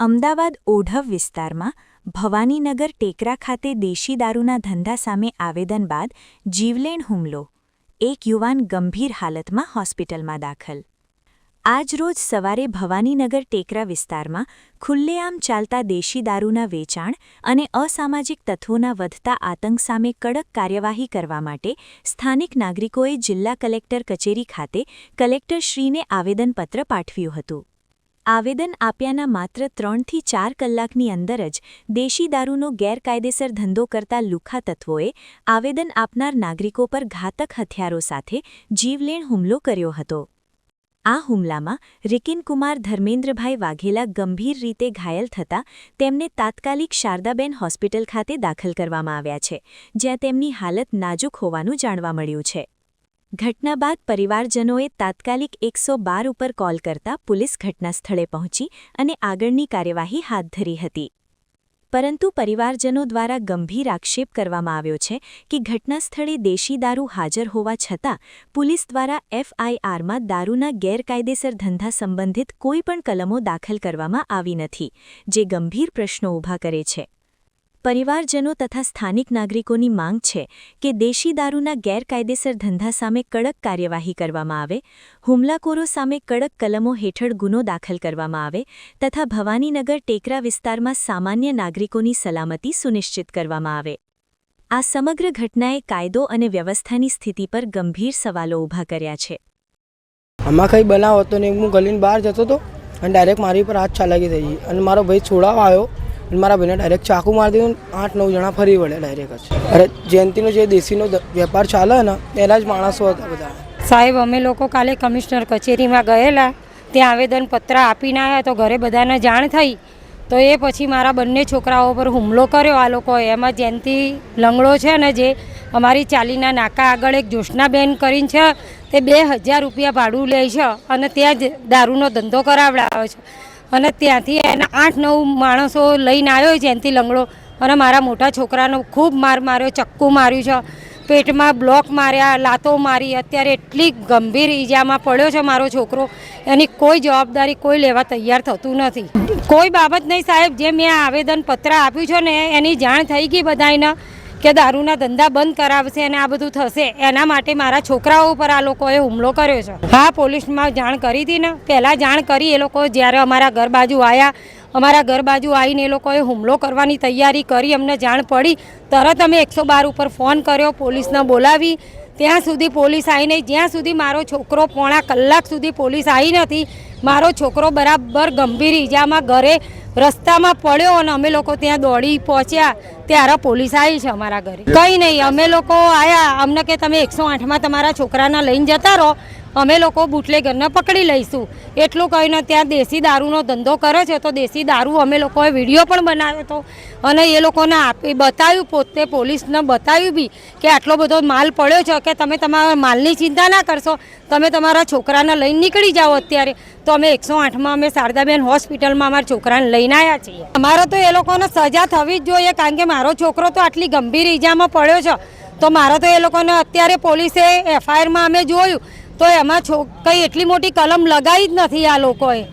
અમદાવાદ ઓઢવ વિસ્તારમાં ભવાનીનગર ટેકરા ખાતે દેશી દારૂના ધંધા સામે આવેદન બાદ જીવલેણ હુમલો, એક યુવાન ગંભીર હાલતમાં હોસ્પિટલમાં દાખલ। આજરોજ સવારે ભવાનીનગર ટેકરા વિસ્તારમાં ખુલ્લેઆમ ચાલતા દેશી દારૂના વેચાણ અને અસામાજિક તત્વોના વધતા આતંક સામે કડક કાર્યવાહી કરવા માટે સ્થાનિક નાગરિકોએ જિલ્લા કલેક્ટર કચેરી ખાતે કલેક્ટરશ્રીને આવેદનપત્ર પાઠવ્યું હતું। આવેદન આપ્યાના માત્ર 3 થી 4 કલાકની અંદર જ દેશી દારૂનો ગેરકાયદેસર ધંધો કરતા લુખ્ખા તત્વોએ આવેદન આપનાર નાગરિકો પર ઘાતક હથિયારો સાથે જીવલેણ હુમલો કર્યો હતો। આ હુમલામાં રિકિનકુમાર ધર્મેન્દ્રભાઈ વાઘેલા ગંભીર રીતે ઘાયલ થતાં તેમને તાત્કાલિક શારદાબેન હોસ્પિટલ ખાતે દાખલ કરવામાં આવ્યા છે, જ્યાં તેમની હાલત નાજુક હોવાનું જાણવા મળ્યું છે। ઘટના બાદ પરિવારજનોએ તાત્કાલિક 112 ઉપર કોલ કરતા પોલીસ ઘટના સ્થળે પહોંચી અને આગળની કાર્યવાહી હાથ ધરી હતી। પરંતુ પરિવારજનો દ્વારા ગંભીર આક્ષેપ કરવામાં આવ્યો છે કે ઘટના સ્થળે દેશી દારૂ હાજર હોવા છતાં પોલીસ દ્વારા FIRમાં દારૂના ગેરકાયદેસર ધંધા સંબંધિત કોઈપણ કલમો દાખલ કરવામાં આવી નથી, જે ગંભીર પ્રશ્નો ઊભા કરે છે। પરિવારજનો તથા સ્થાનિક નાગરિકોની માંગ છે કે દેશી દારૂના ગેરકાયદેસર ધંધા સામે કડક કાર્યવાહી કરવામાં આવે, હુમલાખોરો સામે કડક કલમો હેઠળ ગુનો દાખલ કરવામાં આવે તથા ભવાનીનગર ટેકરા વિસ્તારમાં સામાન્ય નાગરિકોની સલામતી સુનિશ્ચિત કરવામાં આવે। આ સમગ્ર ઘટનાએ કાયદો અને વ્યવસ્થાની સ્થિતિ પર ગંભીર સવાલો ઊભા કર્યા છે। આમાં કંઈ બનાવ હતો ને હું ગલીની બહાર જતો હતો અને ડાયરેક્ટ મારી પર હાથ ચાલાકી થઈ ગઈ અને મારો ભાઈ છોડાવવા આવ્યો અને મારા ભાઈને ડાયરેક્ટ ચાકુ મારી દીધું। 8-9 જણા ફરી વળ્યા ડાયરેક્ટ જ। અરે જયંતિનો જે દેશીનો વેપાર ચાલે ને એના જ માણસો હતા બધા। સાહેબ, અમે લોકો કાલે કમિશનર કચેરીમાં ગયેલા, ત્યાં આવેદનપત્ર આપીને આવ્યા તો ઘરે બધાને જાણ થઈ તો એ પછી મારા બંને છોકરાઓ પર હુમલો કર્યો આ લોકોએ। એમાં જયંતિ લંગડો છે ને, જે અમારી ચાલીના નાકા આગળ એક જોશનાબેન કરીને છે, તે 2000 રૂપિયા ભાડું લે છે અને ત્યાં જ દારૂનો ધંધો કરાવડાવે છે અને ત્યાંથી એના 8-9 માણસો લઈને આવ્યો જયંતિ લંગડો અને મારા મોટા છોકરાનો ખૂબ માર માર્યો, ચક્કુ માર્યું છે, પેટમાં બ્લોક માર્યા, લાતો મારી। અત્યારે એટલી ગંભીર ઈજામાં પડ્યો છે મારો છોકરો, એની કોઈ જવાબદારી કોઈ લેવા તૈયાર થતું નથી। કોઈ બાબત નહીં સાહેબ, જે મેં આવેદનપત્ર આપ્યું છે ને એની જાણ થઈ ગઈ બધાને કે દારૂના ધંધા બંધ કરાવશે અને આ બધું થશે, એના માટે મારા છોકરાઓ પર આ લોકોએ હુમલો કર્યો છે। હા, પોલીસમાં જાણ કરી હતી ને, પહેલાં જાણ કરી એ લોકો જ્યારે અમારા ઘર બાજુ આવ્યા, અમારા ઘર બાજુ આવીને એ લોકોએ હુમલો કરવાની તૈયારી કરી, અમને જાણ પડી તરત અમે 112 ઉપર ફોન કર્યો, પોલીસને બોલાવી, ત્યાં સુધી પોલીસ આવી નહીં। જ્યાં સુધી મારો છોકરો પોણા કલાક સુધી પોલીસ આવી નથી, મારો છોકરો બરાબર ગંભીર ઈજામાં ઘરે રસ્તામાં પડ્યો અને અમે લોકો ત્યાં દોડી પહોંચ્યા ત્યારે પોલીસ આવી છે અમારા ઘરે। કંઈ નહીં, અમે લોકો આવ્યા, અમને કે તમે 108માં તમારા છોકરાને લઈને જતા રહો, અમે લોકો બુટલેગરને પકડી લઈશું, એટલું કહીને ત્યાં દેશી દારૂનો ધંધો કરે છે। તો દેશી દારૂ અમે લોકોએ વિડીયો પણ બનાવ્યો હતો અને એ લોકોને આપી બતાવ્યું, પોતે પોલીસને બતાવ્યું બી કે આટલો બધો માલ પડ્યો છે કે તમે તમારા માલની ચિંતા ના કરશો, તમે તમારા છોકરાને લઈને નીકળી જાઓ અત્યારે। તો અમે 108માં અમે શારદાબેન હોસ્પિટલમાં અમારા છોકરાને લઈને આવ્યા છીએ। અમારે તો એ લોકોને સજા થવી જ જોઈએ, કારણ કે મારો છોકરો તો આટલી ગંભીર ઈજામાં પડ્યો છે, તો મારે તો એ લોકોને અત્યારે પોલીસે FIRમાં અમે જોયું તો એમાં કંઈ એટલી મોટી કલમ લગાવી જ નથી આ લોકોએ।